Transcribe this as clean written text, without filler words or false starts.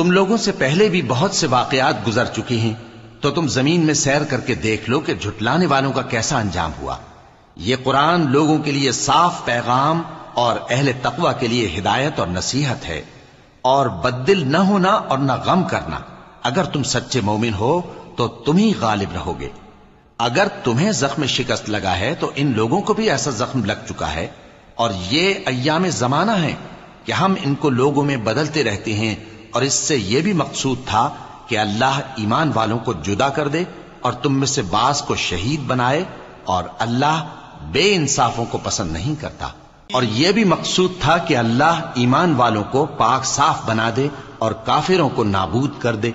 تم لوگوں سے پہلے بھی بہت سے واقعات گزر چکی ہیں، تو تم زمین میں سیر کر کے دیکھ لو کہ جھٹلانے والوں کا کیسا انجام ہوا۔ یہ قرآن لوگوں کے لیے صاف پیغام اور اہل تقوی کے لیے ہدایت اور نصیحت ہے، اور بددل نہ ہونا اور نہ غم کرنا۔ اگر تم سچے مومن ہو تو تم ہی غالب رہو گے۔ اگر تمہیں زخم شکست لگا ہے تو ان لوگوں کو بھی ایسا زخم لگ چکا ہے، اور یہ ایام زمانہ ہے کہ ہم ان کو لوگوں میں بدلتے رہتے ہیں، اور اس سے یہ بھی مقصود تھا کہ اللہ ایمان والوں کو جدا کر دے اور تم میں سے بعض کو شہید بنائے، اور اللہ بے انصافوں کو پسند نہیں کرتا۔ اور یہ بھی مقصود تھا کہ اللہ ایمان والوں کو پاک صاف بنا دے اور کافروں کو نابود کر دے۔